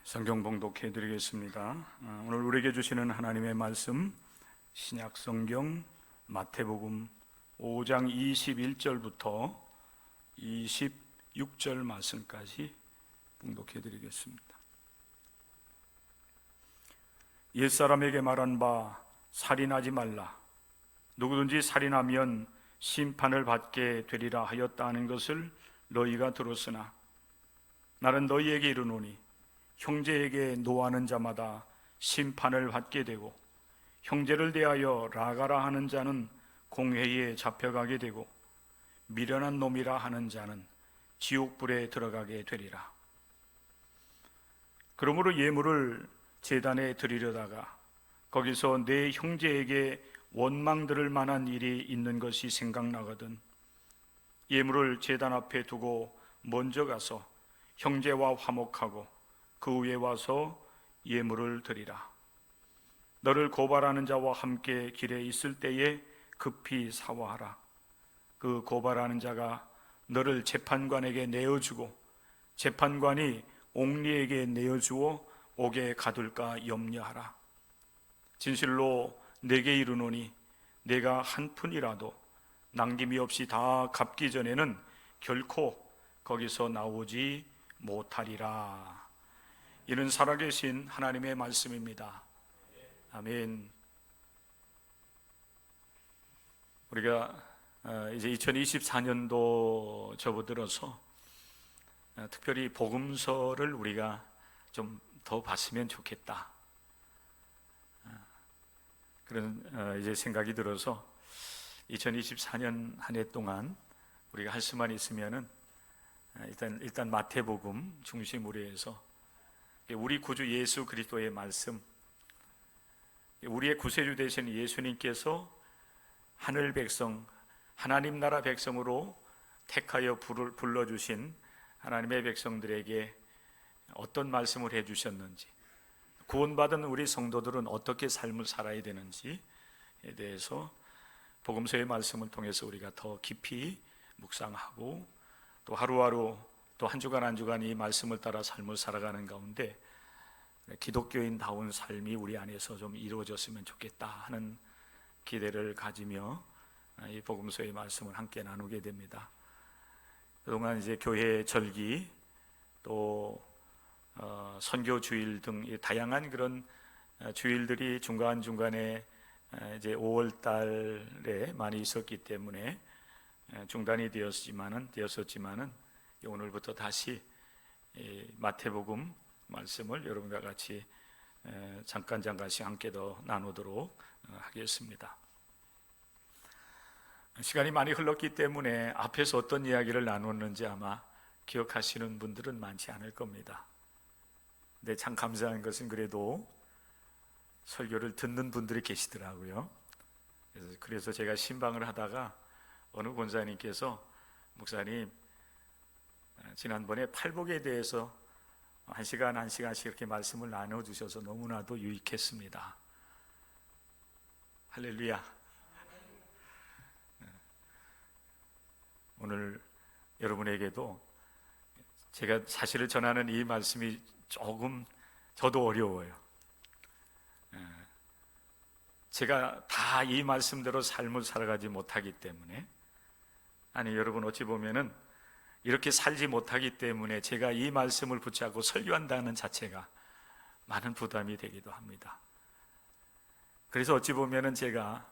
성경 봉독해 드리겠습니다. 오늘 우리에게 주시는 하나님의 말씀 신약 성경 마태복음 5장 21절부터 26절 말씀까지 봉독해 드리겠습니다. 옛사람에게 말한 바 살인하지 말라. 누구든지 살인하면 심판을 받게 되리라 하였다 하는 것을 너희가 들었으나 나는 너희에게 이르노니 형제에게 노하는 자마다 심판을 받게 되고 형제를 대하여 라가라 하는 자는 공회에 잡혀가게 되고 미련한 놈이라 하는 자는 지옥불에 들어가게 되리라. 그러므로 예물을 제단에 드리려다가 거기서 내 형제에게 원망 들을 만한 일이 있는 것이 생각나거든 예물을 제단 앞에 두고 먼저 가서 형제와 화목하고 그 후에 와서 예물을 드리라. 너를 고발하는 자와 함께 길에 있을 때에 급히 사화하라. 그 고발하는 자가 너를 재판관에게 내어주고 재판관이 옥리에게 내어주어 옥에 가둘까 염려하라. 진실로 내게 이르노니 내가 한 푼이라도 남김이 없이 다 갚기 전에는 결코 거기서 나오지 못하리라. 이는 살아계신 하나님의 말씀입니다. 아멘. 우리가 이제 2024년도 접어들어서 특별히 복음서를 우리가 좀 더 봤으면 좋겠다, 그런 이제 생각이 들어서 2024년 한 해 동안 우리가 할 수만 있으면은 일단 마태복음 중심으로 해서 우리 구주 예수 그리스도의 말씀, 우리의 구세주 되신 예수님께서 하늘 백성, 하나님 나라 백성으로 택하여 불러주신 하나님의 백성들에게 어떤 말씀을 해주셨는지, 구원받은 우리 성도들은 어떻게 삶을 살아야 되는지에 대해서 복음서의 말씀을 통해서 우리가 더 깊이 묵상하고 또 하루하루 또 한 주간 한 주간 이 말씀을 따라 삶을 살아가는 가운데 기독교인다운 삶이 우리 안에서 좀 이루어졌으면 좋겠다 하는 기대를 가지며 이 복음서의 말씀을 함께 나누게 됩니다. 그동안 이제 교회 절기 또 선교 주일 등 다양한 그런 주일들이 중간중간에 이제 5월 달에 많이 있었기 때문에 중단이 되었었지만은 오늘부터 다시 마태복음 말씀을 여러분과 같이 잠깐씩 함께 더 나누도록 하겠습니다. 시간이 많이 흘렀기 때문에 앞에서 어떤 이야기를 나눴는지 아마 기억하시는 분들은 많지 않을 겁니다. 근데 참 감사한 것은 그래도 설교를 듣는 분들이 계시더라고요. 그래서 제가 신방을 하다가 어느 권사님께서 목사님, 지난번에 팔복에 대해서 한 시간씩 이렇게 말씀을 나눠주셔서 너무나도 유익했습니다. 할렐루야. 오늘 여러분에게도 제가 사실을 전하는 이 말씀이 조금 저도 어려워요. 제가 다 이 말씀대로 삶을 살아가지 못하기 때문에, 아니 여러분 어찌 보면은 이렇게 살지 못하기 때문에 제가 이 말씀을 붙잡고 설교한다는 자체가 많은 부담이 되기도 합니다. 그래서 어찌 보면은 제가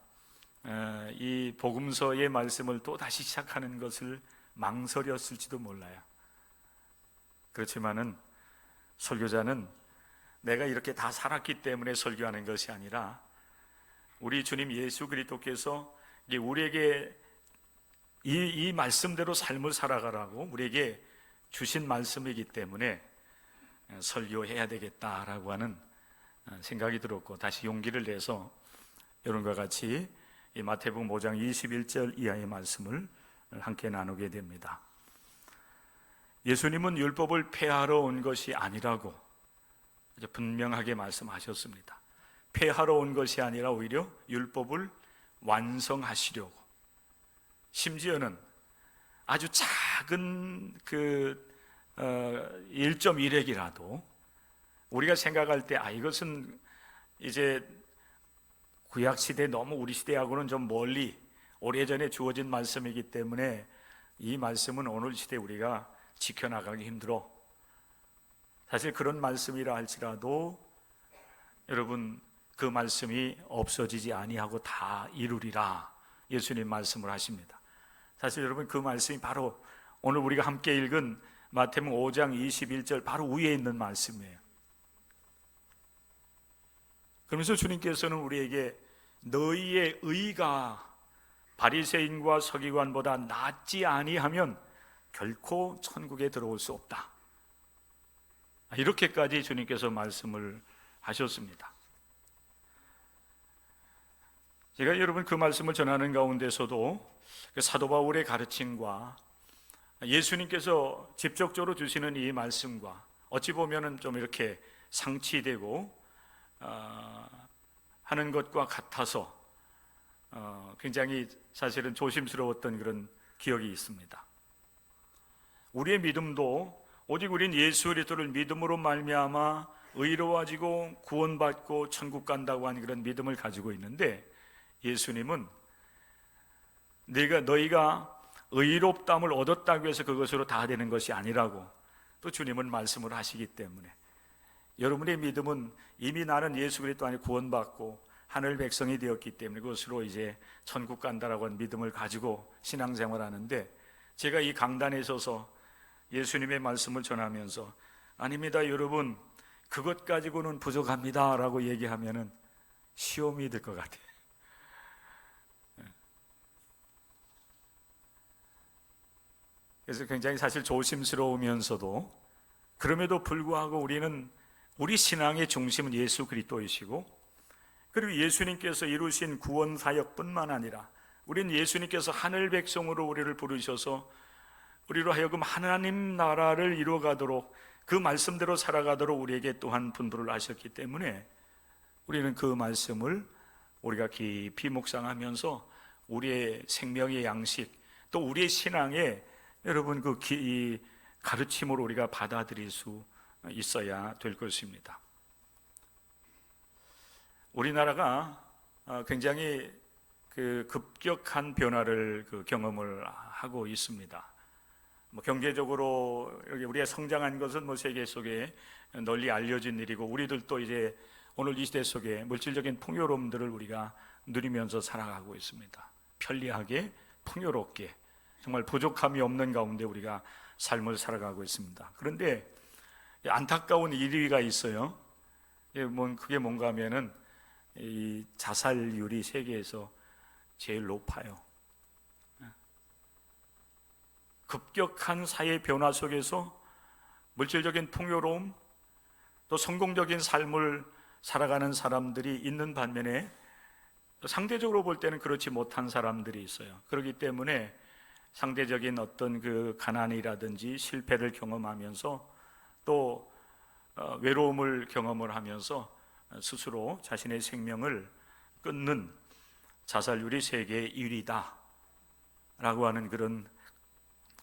이 복음서의 말씀을 또 다시 시작하는 것을 망설였을지도 몰라요. 그렇지만은 설교자는 내가 이렇게 다 살았기 때문에 설교하는 것이 아니라 우리 주님 예수 그리스도께서 우리에게 이 말씀대로 삶을 살아가라고 우리에게 주신 말씀이기 때문에 설교해야 되겠다라고 하는 생각이 들었고 다시 용기를 내서 여러분과 같이 이 마태복음 5장 21절 이하의 말씀을 함께 나누게 됩니다. 예수님은 율법을 폐하러 온 것이 아니라고 분명하게 말씀하셨습니다. 폐하러 온 것이 아니라 오히려 율법을 완성하시려고, 심지어는 아주 작은 그 1.1획이라도 우리가 생각할 때 이것은 이제 구약 시대 너무 우리 시대하고는 좀 멀리 오래전에 주어진 말씀이기 때문에 이 말씀은 오늘 시대 우리가 지켜나가기 힘들어. 사실 그런 말씀이라 할지라도 여러분 그 말씀이 없어지지 아니하고 다 이루리라 예수님 말씀을 하십니다. 사실 여러분 그 말씀이 바로 오늘 우리가 함께 읽은 마태복음 5장 21절 바로 위에 있는 말씀이에요. 그러면서 주님께서는 우리에게 너희의 의가 바리새인과 서기관보다 낫지 아니하면 결코 천국에 들어올 수 없다. 이렇게까지 주님께서 말씀을 하셨습니다. 제가 여러분 그 말씀을 전하는 가운데서도 사도 바울의 가르침과 예수님께서 직접적으로 주시는 이 말씀과 어찌 보면은 좀 이렇게 상치되고 하는 것과 같아서 굉장히 사실은 조심스러웠던 그런 기억이 있습니다. 우리의 믿음도 오직 우린 예수 그리스도를 믿음으로 말미암아 의로워지고 구원받고 천국 간다고 하는 그런 믿음을 가지고 있는데, 예수님은 너희가 의롭다함을 얻었다고 해서 그것으로 다 되는 것이 아니라고 또 주님은 말씀을 하시기 때문에, 여러분의 믿음은 이미 나는 예수 그리스도 안에 구원받고 하늘 백성이 되었기 때문에 그것으로 이제 천국 간다라고 하는 믿음을 가지고 신앙생활하는데, 제가 이 강단에 서서 예수님의 말씀을 전하면서 아닙니다 여러분 그것 가지고는 부족합니다 라고 얘기하면은 시험이 될 것 같아요. 그래서 굉장히 사실 조심스러우면서도 그럼에도 불구하고 우리 신앙의 중심은 예수 그리스도이시고, 그리고 예수님께서 이루신 구원 사역뿐만 아니라 우리는 예수님께서 하늘 백성으로 우리를 부르셔서 우리로 하여금 하나님 나라를 이루어가도록 그 말씀대로 살아가도록 우리에게 또한 분부를 하셨기 때문에 우리는 그 말씀을 우리가 깊이 묵상하면서 우리의 생명의 양식 또 우리의 신앙의 여러분 이 가르침으로 우리가 받아들일 수 있어야 될 것입니다. 우리나라가 굉장히 급격한 변화를 경험을 하고 있습니다. 경제적으로 우리가 성장한 것은 세계 속에 널리 알려진 일이고, 우리들도 이제 오늘 이 시대 속에 물질적인 풍요로움들을 우리가 누리면서 살아가고 있습니다. 편리하게 풍요롭게 정말 부족함이 없는 가운데 우리가 삶을 살아가고 있습니다. 그런데 안타까운 1위가 있어요. 그게 뭔가 하면은 이 자살률이 세계에서 제일 높아요. 급격한 사회 변화 속에서 물질적인 풍요로움 또 성공적인 삶을 살아가는 사람들이 있는 반면에 상대적으로 볼 때는 그렇지 못한 사람들이 있어요. 그렇기 때문에 상대적인 어떤 가난이라든지 실패를 경험하면서 또 외로움을 경험을 하면서 스스로 자신의 생명을 끊는 자살률이 세계 1위다 라고 하는 그런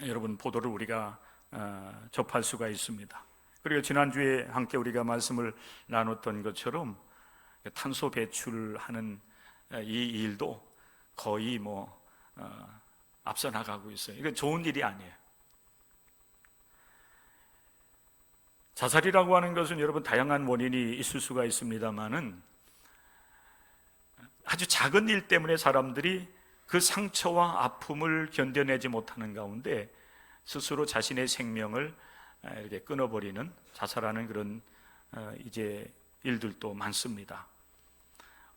여러분 보도를 우리가 접할 수가 있습니다. 그리고 지난주에 함께 우리가 말씀을 나눴던 것처럼 탄소 배출하는 이 일도 거의 앞서 나가고 있어요. 이건 좋은 일이 아니에요. 자살이라고 하는 것은 여러분 다양한 원인이 있을 수가 있습니다만은 아주 작은 일 때문에 사람들이 그 상처와 아픔을 견뎌내지 못하는 가운데 스스로 자신의 생명을 이렇게 끊어버리는, 자살하는 그런 이제 일들도 많습니다.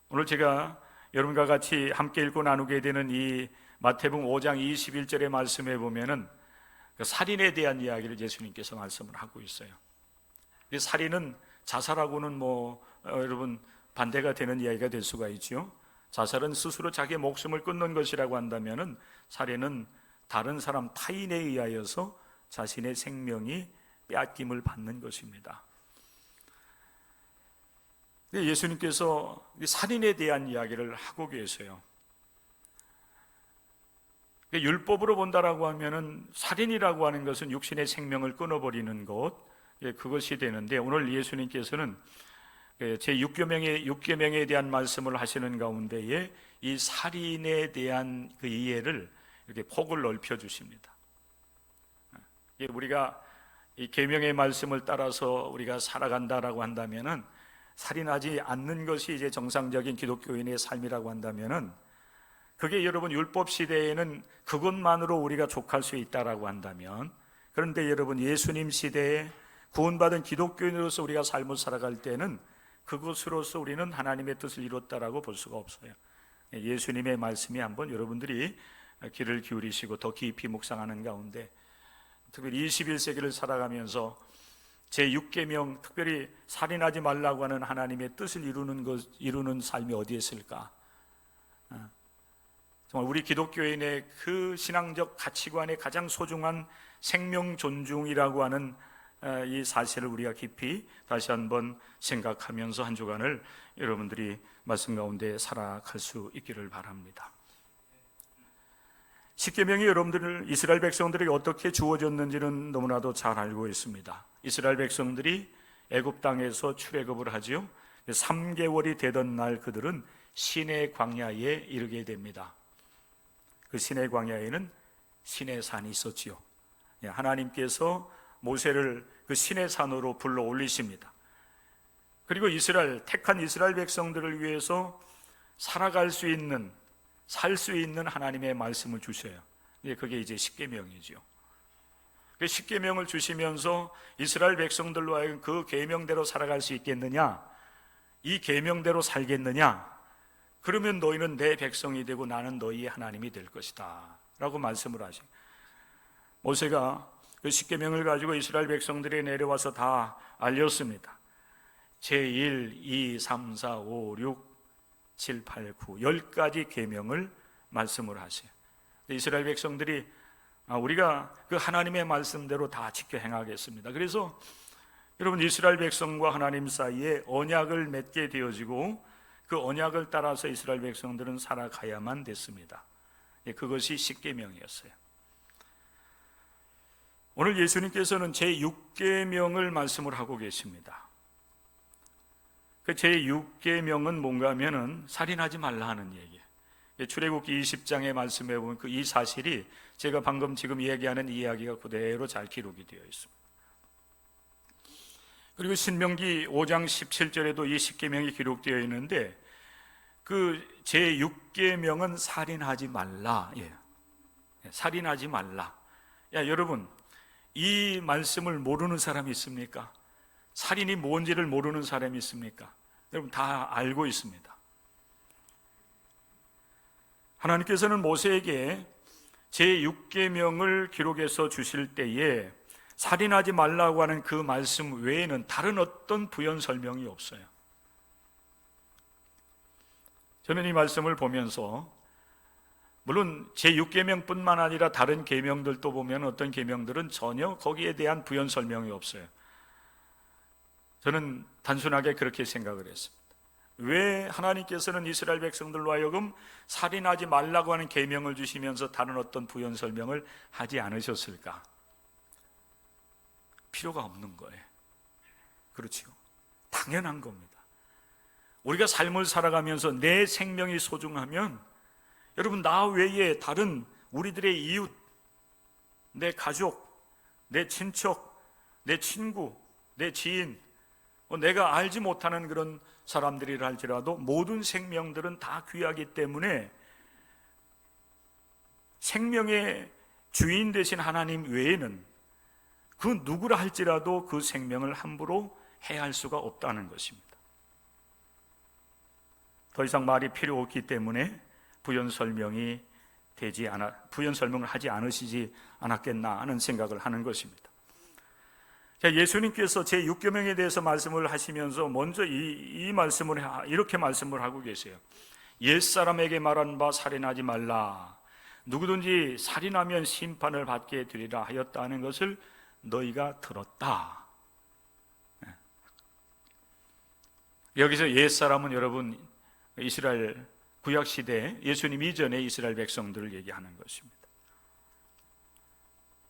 오늘 제가 여러분과 같이 함께 읽고 나누게 되는 이 마태복음 5장 21절의 말씀에 보면은 살인에 대한 이야기를 예수님께서 말씀을 하고 있어요. 살인은 자살하고는 여러분 반대가 되는 이야기가 될 수가 있죠. 자살은 스스로 자기의 목숨을 끊는 것이라고 한다면은 살인은 다른 사람 타인에 의하여서 자신의 생명이 빼앗김을 받는 것입니다. 예수님께서 살인에 대한 이야기를 하고 계세요. 율법으로 본다라고 하면은 살인이라고 하는 것은 육신의 생명을 끊어버리는 것, 그것이 되는데, 오늘 예수님께서는 제 6계명에 대한 말씀을 하시는 가운데에 이 살인에 대한 그 이해를 이렇게 폭을 넓혀 주십니다. 우리가 이 계명의 말씀을 따라서 우리가 살아간다라고 한다면은, 살인하지 않는 것이 이제 정상적인 기독교인의 삶이라고 한다면은, 그게 여러분 율법 시대에는 그것만으로 우리가 족할 수 있다라고 한다면, 그런데 여러분 예수님 시대에 구원받은 기독교인으로서 우리가 삶을 살아갈 때는 그것으로서 우리는 하나님의 뜻을 이뤘다라고 볼 수가 없어요. 예수님의 말씀이 한번 여러분들이 귀를 기울이시고 더 깊이 묵상하는 가운데, 특별히 21세기를 살아가면서 제6계명, 특별히 살인하지 말라고 하는 하나님의 뜻을 이루는 삶이 어디에 있을까? 정말 우리 기독교인의 그 신앙적 가치관의 가장 소중한 생명 존중이라고 하는 이 사실을 우리가 깊이 다시 한번 생각하면서 한 주간을 여러분들이 말씀 가운데 살아갈 수 있기를 바랍니다. 십계명이 여러분들 이스라엘 백성들에게 어떻게 주어졌는지는 너무나도 잘 알고 있습니다. 이스라엘 백성들이 애굽 땅에서 출애굽을 하지요. 3개월이 되던 날 그들은 시내 광야에 이르게 됩니다. 그 시내 광야에는 시내산이 있었지요. 하나님께서 모세를 그 시내산으로 불러 올리십니다. 그리고 택한 이스라엘 백성들을 위해서 살아갈 수 있는, 살 수 있는 하나님의 말씀을 주셔요. 그게 이제 십계명이죠. 그 십계명을 주시면서 이스라엘 백성들로 하여금 그 계명대로 살아갈 수 있겠느냐? 이 계명대로 살겠느냐? 그러면 너희는 내 백성이 되고 나는 너희의 하나님이 될 것이다 라고 말씀을 하시고, 모세가 그 십계명을 가지고 이스라엘 백성들이 내려와서 다 알렸습니다. 제1, 2, 3, 4, 5, 6, 7, 8, 9 10가지 계명을 말씀을 하세요. 이스라엘 백성들이 우리가 그 하나님의 말씀대로 다 지켜 행하겠습니다. 그래서 여러분 이스라엘 백성과 하나님 사이에 언약을 맺게 되어지고, 그 언약을 따라서 이스라엘 백성들은 살아가야만 됐습니다. 그것이 십계명이었어요. 오늘 예수님께서는 제6계명을 말씀을 하고 계십니다. 그 제6계명은 뭔가 하면은 살인하지 말라 하는 얘기예요. 출애굽기 20장의 말씀에 보면 그 이 사실이 제가 방금 지금 얘기하는 이야기가 그대로 잘 기록이 되어 있습니다. 그리고 신명기 5장 17절에도 이 십계명이 기록되어 있는데, 그 제6계명은 살인하지 말라. 살인하지 말라. 여러분, 이 말씀을 모르는 사람이 있습니까? 살인이 뭔지를 모르는 사람이 있습니까? 여러분 다 알고 있습니다. 하나님께서는 모세에게 제6계명을 기록해서 주실 때에 살인하지 말라고 하는 그 말씀 외에는 다른 어떤 부연 설명이 없어요. 저는 이 말씀을 보면서, 물론 제6계명뿐만 아니라 다른 계명들도 보면 어떤 계명들은 전혀 거기에 대한 부연 설명이 없어요. 저는 단순하게 그렇게 생각을 했습니다. 왜 하나님께서는 이스라엘 백성들로 하여금 살인하지 말라고 하는 계명을 주시면서 다른 어떤 부연 설명을 하지 않으셨을까? 필요가 없는 거예요. 그렇죠? 당연한 겁니다. 우리가 삶을 살아가면서 내 생명이 소중하면, 여러분 나 외에 다른 우리들의 이웃, 내 가족, 내 친척, 내 친구, 내 지인, 내가 알지 못하는 그런 사람들이라 할지라도 모든 생명들은 다 귀하기 때문에 생명의 주인 되신 하나님 외에는 그 누구라 할지라도 그 생명을 함부로 해할 수가 없다는 것입니다. 더 이상 말이 필요 없기 때문에 부연 설명을 하지 않으시지 않았겠나 하는 생각을 하는 것입니다. 예수님께서 제6계명에 대해서 말씀을 하시면서 먼저 이 말씀을 이렇게 말씀을 하고 계세요. 옛사람에게 말한 바 살인하지 말라. 누구든지 살인하면 심판을 받게 되리라 하였다는 것을 너희가 들었다. 여기서 옛사람은 여러분 이스라엘 구약시대 예수님 이전의 이스라엘 백성들을 얘기하는 것입니다.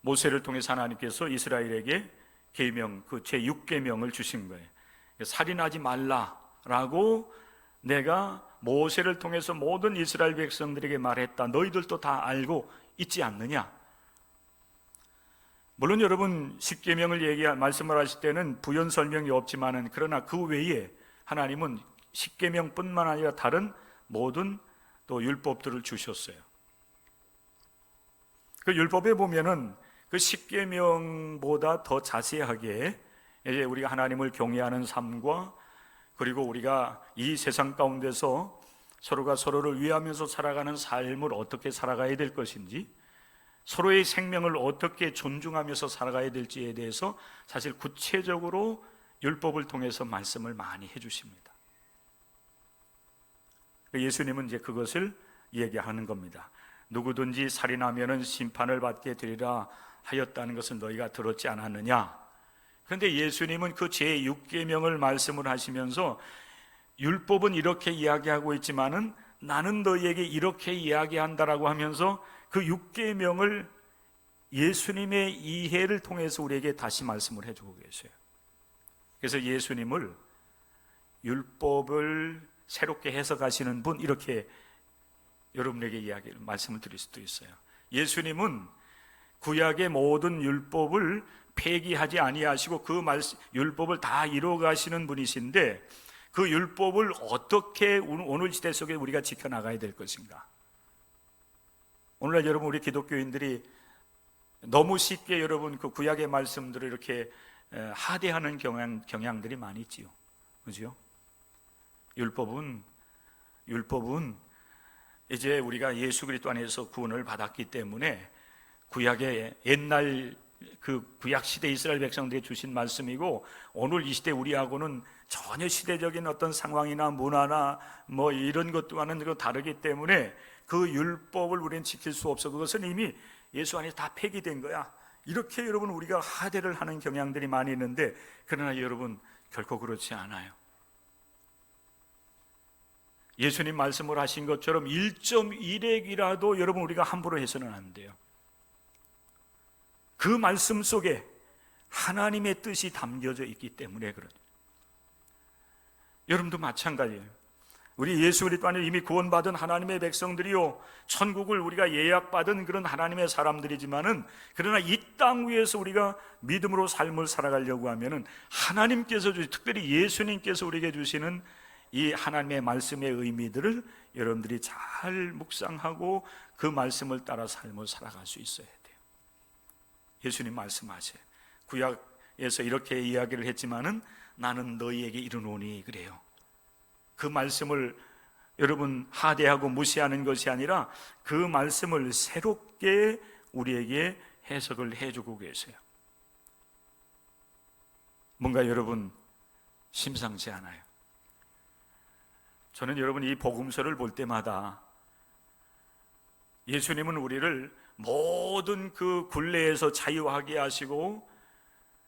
모세를 통해서 하나님께서 이스라엘에게 계명, 그 제6계명을 주신 거예요. 살인하지 말라라고 내가 모세를 통해서 모든 이스라엘 백성들에게 말했다. 너희들도 다 알고 있지 않느냐? 물론 여러분 10계명을 말씀을 하실 때는 부연 설명이 없지만은, 그러나 그 외에 하나님은 10계명뿐만 아니라 다른 모든 또 율법들을 주셨어요. 그 율법에 보면은 그 10계명보다 더 자세하게 이제 우리가 하나님을 경외하는 삶과, 그리고 우리가 이 세상 가운데서 서로가 서로를 위하면서 살아가는 삶을 어떻게 살아가야 될 것인지, 서로의 생명을 어떻게 존중하면서 살아가야 될지에 대해서 사실 구체적으로 율법을 통해서 말씀을 많이 해주십니다. 예수님은 이제 그것을 얘기하는 겁니다. 누구든지 살인하면은 심판을 받게 되리라 하였다는 것은 너희가 들었지 않았느냐? 그런데 예수님은 그 제6계명을 말씀을 하시면서 율법은 이렇게 이야기하고 있지만은 나는 너희에게 이렇게 이야기한다라고 하면서 그 6계명을 예수님의 이해를 통해서 우리에게 다시 말씀을 해주고 계세요. 그래서 예수님을 율법을 새롭게 해석하시는 분, 이렇게 여러분에게 말씀을 드릴 수도 있어요. 예수님은 구약의 모든 율법을 폐기하지 아니하시고 그 율법을 다 이루어가시는 분이신데, 그 율법을 어떻게 오늘 시대 속에 우리가 지켜나가야 될 것인가? 오늘날 여러분, 우리 기독교인들이 너무 쉽게 여러분 그 구약의 말씀들을 이렇게 하대하는 경향들이 많이 있지요. 그죠? 율법은 이제 우리가 예수 그리스도 안에서 구원을 받았기 때문에 구약의 옛날 그 구약 시대 이스라엘 백성들이 주신 말씀이고, 오늘 이 시대 우리하고는 전혀 시대적인 어떤 상황이나 문화나 뭐 이런 것과는 다르기 때문에 그 율법을 우리는 지킬 수 없어. 그것은 이미 예수 안에서 다 폐기된 거야. 이렇게 여러분 우리가 하대를 하는 경향들이 많이 있는데, 그러나 여러분 결코 그렇지 않아요. 예수님 말씀을 하신 것처럼 1.1핵이라도 여러분 우리가 함부로 해서는 안 돼요. 그 말씀 속에 하나님의 뜻이 담겨져 있기 때문에 그래요. 여러분도 마찬가지예요. 우리 예수 그리스도 안에 이미 구원받은 하나님의 백성들이요, 천국을 우리가 예약받은 그런 하나님의 사람들이지만은, 그러나 이 땅 위에서 우리가 믿음으로 삶을 살아가려고 하면은 하나님께서 특별히 예수님께서 우리에게 주시는 이 하나님의 말씀의 의미들을 여러분들이 잘 묵상하고 그 말씀을 따라 삶을 살아갈 수 있어야 돼요. 예수님 말씀하세요. 구약에서 이렇게 이야기를 했지만은 나는 너희에게 이르노니, 그래요. 그 말씀을 여러분 하대하고 무시하는 것이 아니라 그 말씀을 새롭게 우리에게 해석을 해주고 계세요. 뭔가 여러분 심상치 않아요. 저는 여러분 이 복음서를 볼 때마다 예수님은 우리를 모든 그 굴레에서 자유하게 하시고,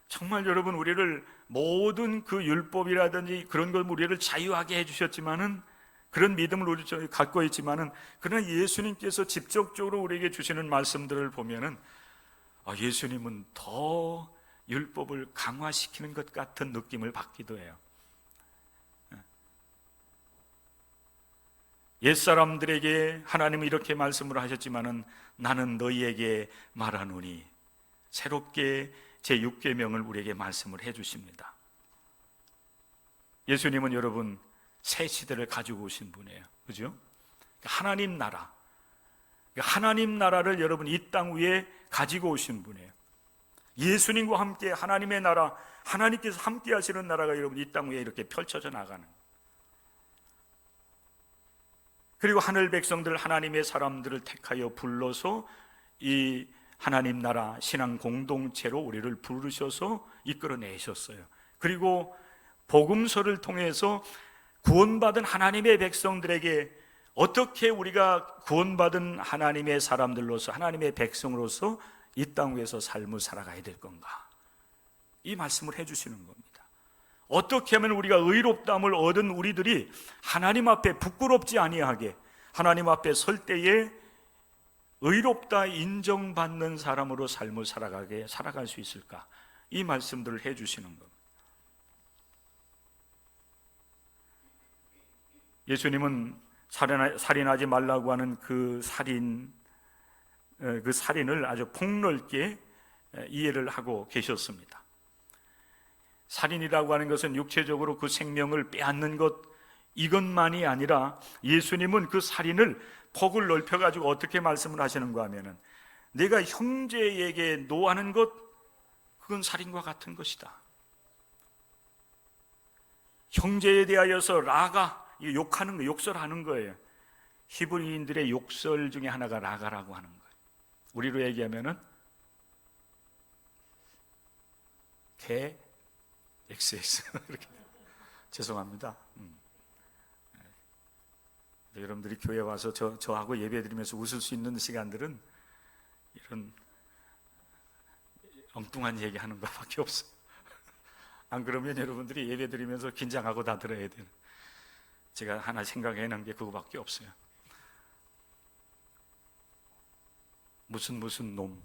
정말 여러분 우리를 모든 그 율법이라든지 그런 걸 우리를 자유하게 해주셨지만은, 그런 믿음을 우리 갖고 있지만은, 그러나 예수님께서 직접적으로 우리에게 주시는 말씀들을 보면은 예수님은 더 율법을 강화시키는 것 같은 느낌을 받기도 해요. 옛사람들에게 하나님은 이렇게 말씀을 하셨지만은 나는 너희에게 말하노니, 새롭게 제6계명을 우리에게 말씀을 해주십니다. 예수님은 여러분 새 시대를 가지고 오신 분이에요. 그죠? 하나님 나라, 하나님 나라를 여러분 이 땅 위에 가지고 오신 분이에요. 예수님과 함께 하나님의 나라, 하나님께서 함께 하시는 나라가 여러분 이 땅 위에 이렇게 펼쳐져 나가는 거예요. 그리고 하늘 백성들, 하나님의 사람들을 택하여 불러서 이 하나님 나라 신앙 공동체로 우리를 부르셔서 이끌어내셨어요. 그리고 복음서를 통해서 구원받은 하나님의 백성들에게 어떻게 우리가 구원받은 하나님의 사람들로서, 하나님의 백성으로서 이 땅 위에서 삶을 살아가야 될 건가, 이 말씀을 해주시는 겁니다. 어떻게 하면 우리가 의롭다함을 얻은 우리들이 하나님 앞에 부끄럽지 아니하게 하나님 앞에 설 때에 의롭다 인정받는 사람으로 삶을 살아갈 수 있을까? 이 말씀들을 해주시는 겁니다. 예수님은 살인하지 말라고 하는 그 살인을 아주 폭넓게 이해를 하고 계셨습니다. 살인이라고 하는 것은 육체적으로 그 생명을 빼앗는 것, 이것만이 아니라 예수님은 그 살인을 폭을 넓혀가지고 어떻게 말씀을 하시는가 하면은, 내가 형제에게 노하는 것, 그건 살인과 같은 것이다. 형제에 대하여서 라가, 욕하는 거, 욕설하는 거예요. 히브리인들의 욕설 중에 하나가 라가라고 하는 거예요. 우리로 얘기하면은 개 XX 이렇게. 죄송합니다. 여러분들이 교회 와서 저하고 예배드리면서 웃을 수 있는 시간들은 이런 엉뚱한 얘기하는 것밖에 없어요. 안 그러면 여러분들이 예배드리면서 긴장하고 다 들어야 돼요. 제가 하나 생각해낸 게 그거밖에 없어요. 무슨 놈.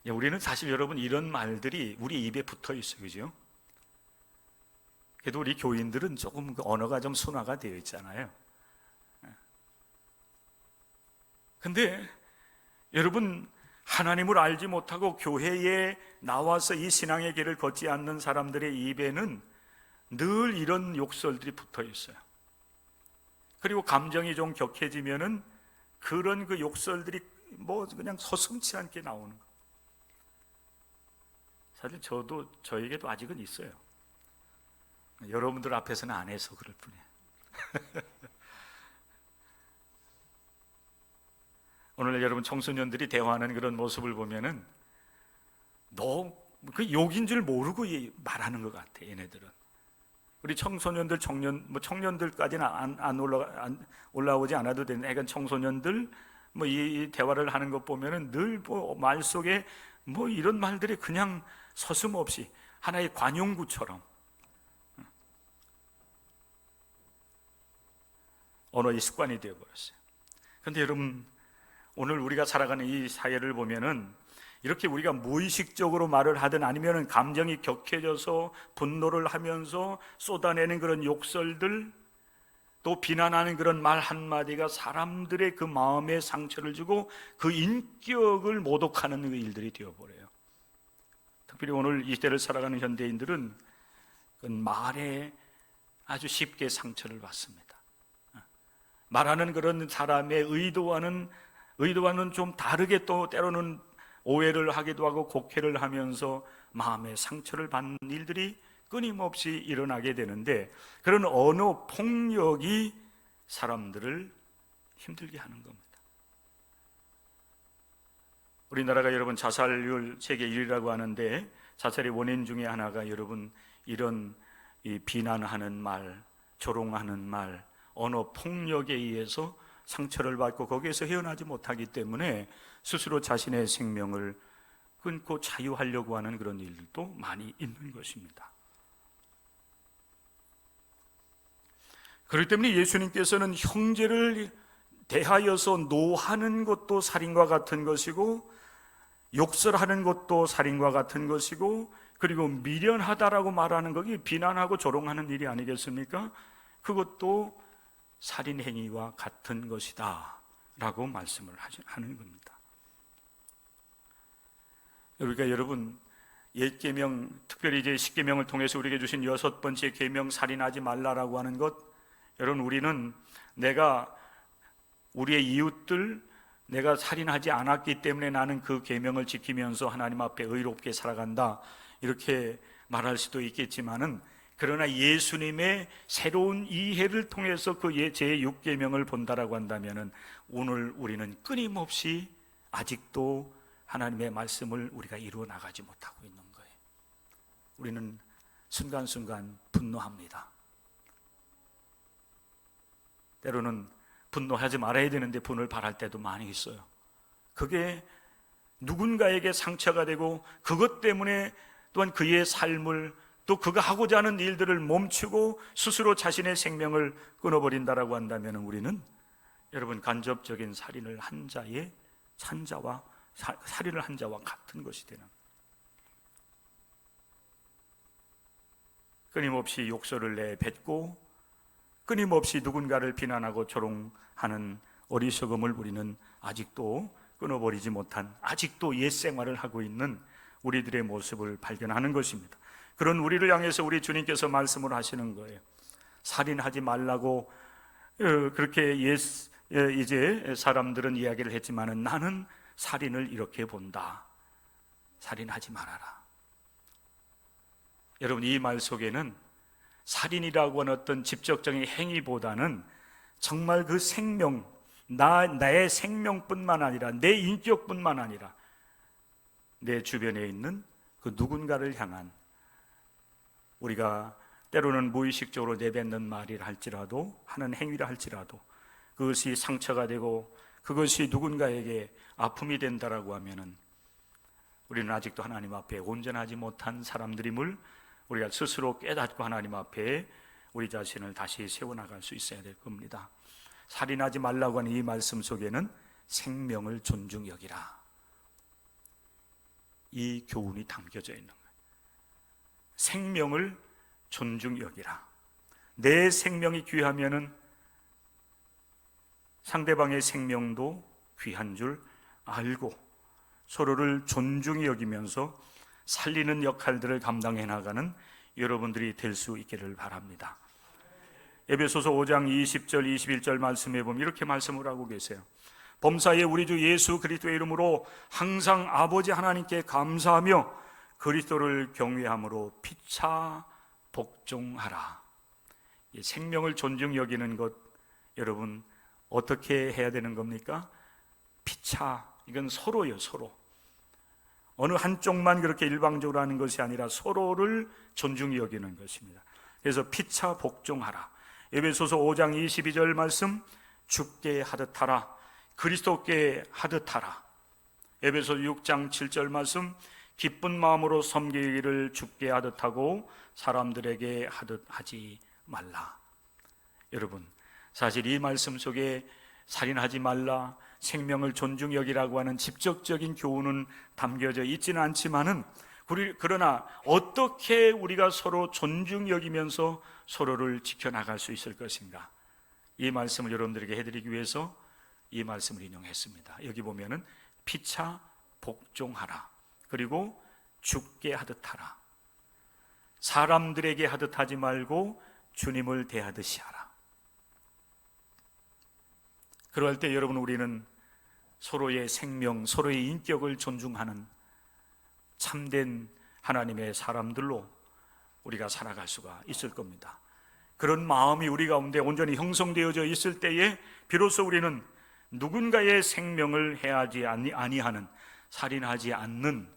우리는 사실 여러분 이런 말들이 우리 입에 붙어 있어요, 그죠? 그래도 우리 교인들은 조금 그 언어가 좀 순화가 되어 있잖아요. 근데 여러분, 하나님을 알지 못하고 교회에 나와서 이 신앙의 길을 걷지 않는 사람들의 입에는 늘 이런 욕설들이 붙어 있어요. 그리고 감정이 좀 격해지면은 그런 그 욕설들이 뭐 그냥 서슴지 않게 나오는 거. 사실 저에게도 아직은 있어요. 여러분들 앞에서는 안 해서 그럴 뿐이에요. 오늘 여러분 청소년들이 대화하는 그런 모습을 보면은 그 욕인 줄 모르고 말하는 것 같아, 얘네들은. 우리 청소년들, 청년들까지는 안 올라오지 않아도 되는, 약간 청소년들 이 대화를 하는 것 보면은 늘 말 속에 이런 말들이 그냥 서슴없이 하나의 관용구처럼 언어의 습관이 되어버렸어요. 그런데 여러분, 오늘 우리가 살아가는 이 사회를 보면은 이렇게 우리가 무의식적으로 말을 하든 아니면은 감정이 격해져서 분노를 하면서 쏟아내는 그런 욕설들, 또 비난하는 그런 말 한마디가 사람들의 그 마음에 상처를 주고 그 인격을 모독하는 그 일들이 되어버려요. 특별히 오늘 이 시대를 살아가는 현대인들은 그 말에 아주 쉽게 상처를 받습니다. 말하는 그런 사람의 의도와는 좀 다르게 또 때로는 오해를 하기도 하고 곡해를 하면서 마음에 상처를 받는 일들이 끊임없이 일어나게 되는데, 그런 언어 폭력이 사람들을 힘들게 하는 겁니다. 우리나라가 여러분 자살률 세계 1위라고 하는데, 자살의 원인 중에 하나가 여러분 이런 비난하는 말, 조롱하는 말, 언어 폭력에 의해서 상처를 받고 거기에서 헤어나지 못하기 때문에 스스로 자신의 생명을 끊고 자유하려고 하는 그런 일들도 많이 있는 것입니다. 그렇기 때문에 예수님께서는 형제를 대하여서 노하는 것도 살인과 같은 것이고, 욕설하는 것도 살인과 같은 것이고, 그리고 미련하다라고 말하는 것이 비난하고 조롱하는 일이 아니겠습니까? 그것도 살인 행위와 같은 것이다 라고 말씀을 하는 겁니다. 우리가 여러분 옛 계명, 특별히 이제 십계명을 통해서 우리에게 주신 6번째 계명, 살인하지 말라라고 하는 것, 여러분 우리는 내가 우리의 이웃들, 내가 살인하지 않았기 때문에 나는 그 계명을 지키면서 하나님 앞에 의롭게 살아간다, 이렇게 말할 수도 있겠지만은, 그러나 예수님의 새로운 이해를 통해서 그 제6계명을 본다라고 한다면은 오늘 우리는 끊임없이 아직도 하나님의 말씀을 우리가 이루어 나가지 못하고 있는 거예요. 우리는 순간순간 분노합니다. 때로는 분노하지 말아야 되는데 분을 발할 때도 많이 있어요. 그게 누군가에게 상처가 되고 그것 때문에 또한 그의 삶을, 또 그가 하고자 하는 일들을 멈추고 스스로 자신의 생명을 끊어버린다라고 한다면 우리는 여러분 간접적인 살인을 한 자와 같은 것이 되는, 끊임없이 욕설을 내뱉고 끊임없이 누군가를 비난하고 조롱하는 어리석음을 우리는 아직도 끊어버리지 못한, 아직도 옛 생활을 하고 있는 우리들의 모습을 발견하는 것입니다. 그런 우리를 향해서 우리 주님께서 말씀을 하시는 거예요. 살인하지 말라고 그렇게 이제 사람들은 이야기를 했지만은 나는 살인을 이렇게 본다. 살인하지 말아라. 여러분, 이 말 속에는 살인이라고 하는 어떤 직접적인 행위보다는 정말 그 생명, 나의 생명뿐만 아니라 내 인격뿐만 아니라 내 주변에 있는 그 누군가를 향한, 우리가 때로는 무의식적으로 내뱉는 말이라 할지라도, 하는 행위라 할지라도 그것이 상처가 되고 그것이 누군가에게 아픔이 된다라고 하면은 우리는 아직도 하나님 앞에 온전하지 못한 사람들임을 우리가 스스로 깨닫고 하나님 앞에 우리 자신을 다시 세워나갈 수 있어야 될 겁니다. 살인하지 말라고 하는 이 말씀 속에는 생명을 존중 여기라, 이 교훈이 담겨져 있는 거예요. 생명을 존중 여기라. 내 생명이 귀하면은 상대방의 생명도 귀한 줄 알고 서로를 존중히 여기면서 살리는 역할들을 감당해 나가는 여러분들이 될 수 있기를 바랍니다. 에베소서 5장 20절 21절 말씀에 보면 이렇게 말씀을 하고 계세요. 범사에 우리 주 예수 그리스도의 이름으로 항상 아버지 하나님께 감사하며 그리스도를 경외함으로 피차 복종하라. 생명을 존중 여기는 것, 여러분 어떻게 해야 되는 겁니까? 피차, 이건 서로예요. 서로. 어느 한쪽만 그렇게 일방적으로 하는 것이 아니라 서로를 존중히 여기는 것입니다. 그래서 피차 복종하라. 에베소서 5장 22절 말씀, 죽게 하듯 하라, 그리스도께 하듯 하라. 에베소서 6장 7절 말씀, 기쁜 마음으로 섬기기를 죽게 하듯 하고 사람들에게 하듯 하지 말라. 여러분, 사실 이 말씀 속에 살인하지 말라, 생명을 존중 여기라고 하는 직접적인 교훈은 담겨져 있지는 않지만은, 그러나 어떻게 우리가 서로 존중 여기면서 서로를 지켜나갈 수 있을 것인가, 이 말씀을 여러분들에게 해드리기 위해서 이 말씀을 인용했습니다. 여기 보면은 피차 복종하라, 그리고 죽게 하듯 하라. 사람들에게 하듯 하지 말고 주님을 대하듯이 하라. 그럴 때 여러분, 우리는 서로의 생명, 서로의 인격을 존중하는 참된 하나님의 사람들로 우리가 살아갈 수가 있을 겁니다. 그런 마음이 우리 가운데 온전히 형성되어져 있을 때에 비로소 우리는 누군가의 생명을 해하지 아니하는, 살인하지 않는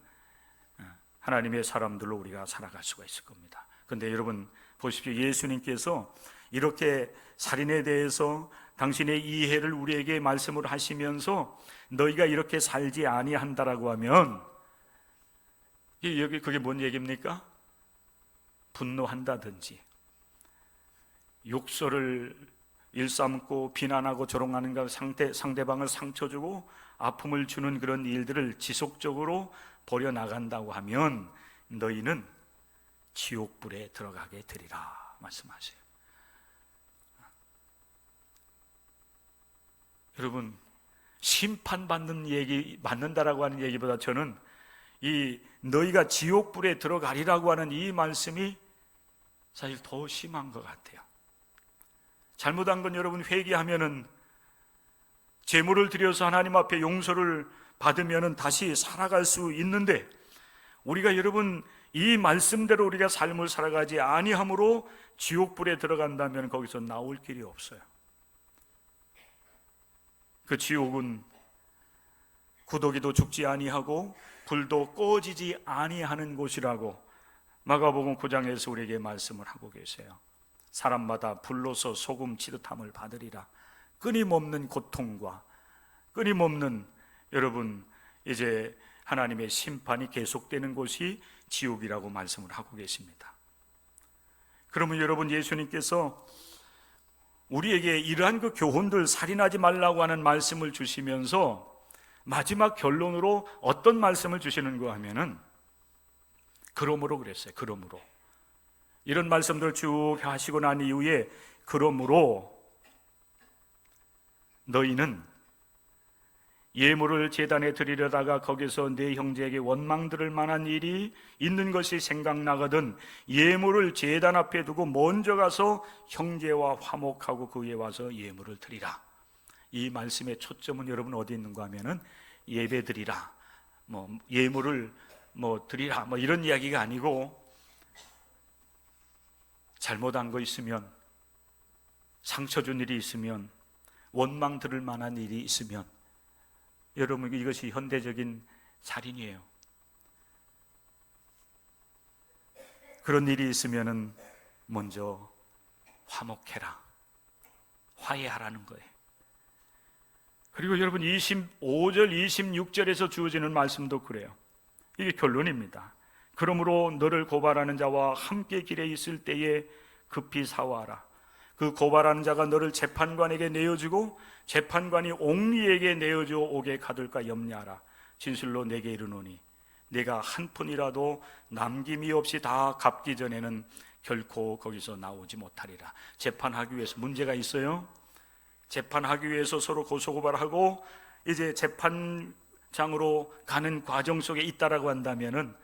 하나님의 사람들로 우리가 살아갈 수가 있을 겁니다. 그런데 여러분 보십시오. 예수님께서 이렇게 살인에 대해서 당신의 이해를 우리에게 말씀을 하시면서 너희가 이렇게 살지 아니한다라고 하면 여기 그게 뭔 얘기입니까? 분노한다든지 욕설을 일삼고 비난하고 조롱하는 것, 상대방을 상처 주고 아픔을 주는 그런 일들을 지속적으로 벌여나간다고 하면 너희는 지옥불에 들어가게 되리라 말씀하세요. 여러분, 심판받는 얘기, 받는다라고 하는 얘기보다 저는 이 너희가 지옥불에 들어가리라고 하는 이 말씀이 사실 더 심한 것 같아요. 잘못한 건 여러분 회개하면은, 제물을 드려서 하나님 앞에 용서를 받으면은 다시 살아갈 수 있는데, 우리가 여러분 이 말씀대로 우리가 삶을 살아가지 아니함으로 지옥불에 들어간다면 거기서 나올 길이 없어요. 그 지옥은 구더기도 죽지 아니하고 불도 꺼지지 아니하는 곳이라고 마가복음 9장에서 우리에게 말씀을 하고 계세요. 사람마다 불로서 소금 치듯함을 받으리라. 끊임없는 고통과 끊임없는 여러분 이제 하나님의 심판이 계속되는 곳이 지옥이라고 말씀을 하고 계십니다. 그러면 여러분, 예수님께서 우리에게 이러한 그 교훈들, 살인하지 말라고 하는 말씀을 주시면서 마지막 결론으로 어떤 말씀을 주시는가 하면은 그러므로 그랬어요. 그러므로 이런 말씀들을 쭉 하시고 난 이후에 그러므로 너희는 예물을 제단에 드리려다가 거기서 내 형제에게 원망 들을 만한 일이 있는 것이 생각나거든 예물을 제단 앞에 두고 먼저 가서 형제와 화목하고 그 위에 와서 예물을 드리라. 이 말씀의 초점은 여러분 어디 있는가 하면은 예배 드리라, 예물을 드리라 이런 이야기가 아니고, 잘못한 거 있으면, 상처 준 일이 있으면, 원망 들을 만한 일이 있으면, 여러분 이것이 현대적인 살인이에요. 그런 일이 있으면은 먼저 화목해라, 화해하라는 거예요. 그리고 여러분 25절 26절에서 주어지는 말씀도 그래요. 이게 결론입니다. 그러므로 너를 고발하는 자와 함께 길에 있을 때에 급히 사화하라. 그 고발하는 자가 너를 재판관에게 내어주고 재판관이 옥리에게 내어주어 옥에 가둘까 염려하라. 진실로 내게 이르노니 내가 한 푼이라도 남김이 없이 다 갚기 전에는 결코 거기서 나오지 못하리라. 재판하기 위해서 문제가 있어요. 재판하기 위해서 서로 고소고발하고 이제 재판장으로 가는 과정 속에 있다라고 한다면은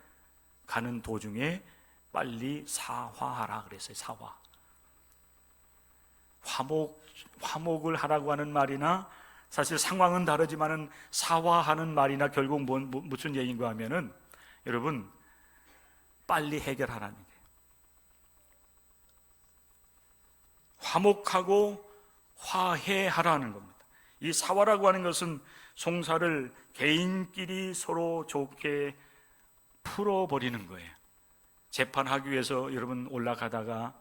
가는 도중에 빨리 사화하라 그랬어요. 사화. 화목을 하라고 하는 말이나, 사실 상황은 다르지만은 사화하는 말이나 결국 무슨 얘기인가 하면은 여러분 빨리 해결하라는 거예요. 화목하고 화해하라는 겁니다. 이 사화라고 하는 것은 송사를 개인끼리 서로 좋게 풀어버리는 거예요. 재판하기 위해서 여러분 올라가다가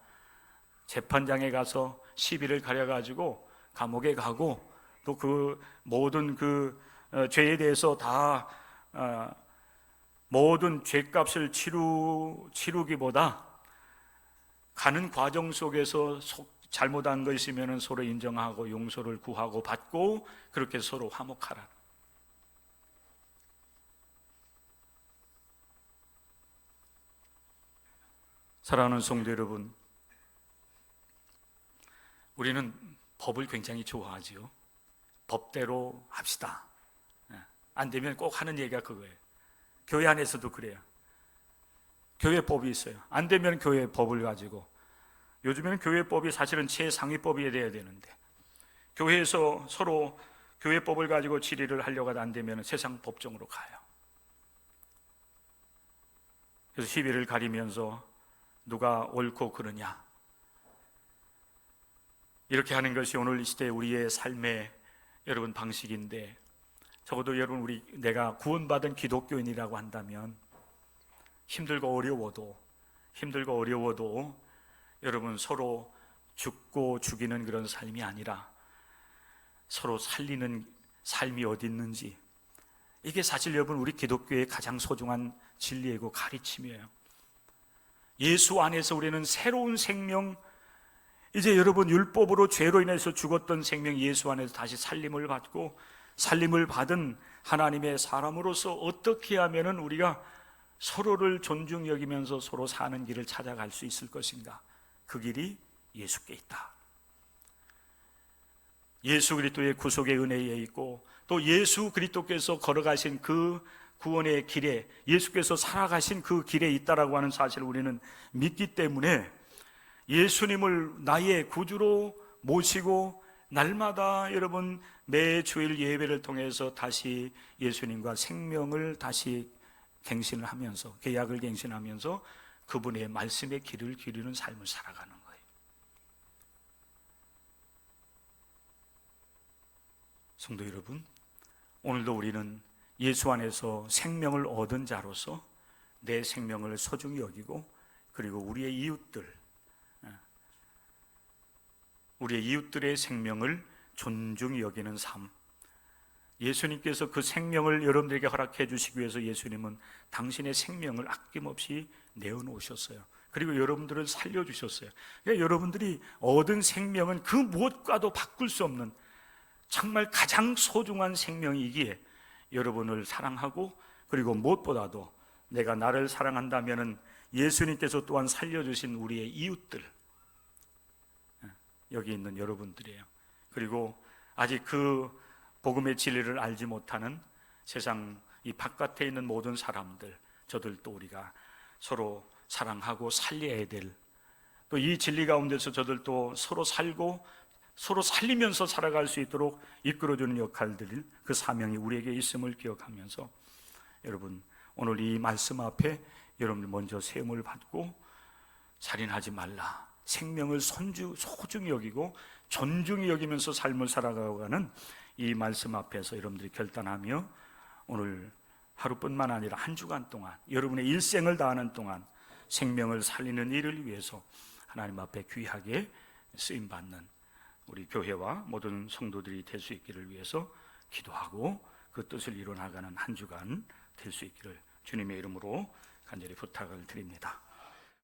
재판장에 가서 시비를 가려가지고 감옥에 가고 또 그 모든 죄에 대해서 다 모든 죄값을 치르기보다 가는 과정 속에서 잘못한 거 있으면 서로 인정하고 용서를 구하고 받고 그렇게 서로 화목하라. 사랑하는 성도 여러분, 우리는 법을 굉장히 좋아하지요. 법대로 합시다. 안 되면 꼭 하는 얘기가 그거예요. 교회 안에서도 그래요. 교회 법이 있어요. 안 되면 교회 법을 가지고, 요즘에는 교회법이 사실은 최상위법이 돼야 되는데 교회에서 서로 교회법을 가지고 질의를 하려고 안 되면 세상 법정으로 가요. 그래서 시비를 가리면서 누가 옳고 그르냐, 이렇게 하는 것이 오늘 이 시대 우리의 삶의 여러분 방식인데, 적어도 여러분 내가 구원받은 기독교인이라고 한다면 힘들고 어려워도 여러분 서로 죽고 죽이는 그런 삶이 아니라 서로 살리는 삶이 어디 있는지, 이게 사실 여러분 우리 기독교의 가장 소중한 진리이고 가르침이에요. 예수 안에서 우리는 새로운 생명, 이제 여러분 율법으로 죄로 인해서 죽었던 생명 예수 안에서 다시 살림을 받고 살림을 받은 하나님의 사람으로서 어떻게 하면은 우리가 서로를 존중 여기면서 서로 사는 길을 찾아갈 수 있을 것인가? 그 길이 예수께 있다. 예수 그리스도의 구속의 은혜에 있고 또 예수 그리스도께서 걸어가신 그 구원의 길에, 예수께서 살아가신 그 길에 있다라고 하는 사실을 우리는 믿기 때문에 예수님을 나의 구주로 모시고 날마다 여러분 매 주일 예배를 통해서 다시 예수님과 생명을 다시 갱신을 하면서, 계약을 갱신하면서 그분의 말씀의 길을 기르는 삶을 살아가는 거예요. 성도 여러분, 오늘도 우리는 예수 안에서 생명을 얻은 자로서 내 생명을 소중히 여기고, 그리고 우리의 이웃들의 생명을 존중히 여기는 삶, 예수님께서 그 생명을 여러분들에게 허락해 주시기 위해서 예수님은 당신의 생명을 아낌없이 내어놓으셨어요. 그리고 여러분들을 살려주셨어요. 그러니까 여러분들이 얻은 생명은 그 무엇과도 바꿀 수 없는 정말 가장 소중한 생명이기에 여러분을 사랑하고, 그리고 무엇보다도 내가 나를 사랑한다면은 예수님께서 또한 살려주신 우리의 이웃들, 여기 있는 여러분들이에요. 그리고 아직 그 복음의 진리를 알지 못하는 세상 이 바깥에 있는 모든 사람들, 저들도 우리가 서로 사랑하고 살려야 될, 또 이 진리 가운데서 저들도 서로 살고 서로 살리면서 살아갈 수 있도록 이끌어주는 역할들, 그 사명이 우리에게 있음을 기억하면서 여러분, 오늘 이 말씀 앞에 여러분들 먼저 세움을 받고 살인하지 말라, 생명을 소중히 여기고 존중히 여기면서 삶을 살아가는 이 말씀 앞에서 여러분들이 결단하며 오늘 하루뿐만 아니라 한 주간 동안 여러분의 일생을 다하는 동안 생명을 살리는 일을 위해서 하나님 앞에 귀하게 쓰임받는 우리 교회와 모든 성도들이 될 수 있기를 위해서 기도하고 그 뜻을 이뤄나가는 한 주간 될 수 있기를 주님의 이름으로 간절히 부탁을 드립니다.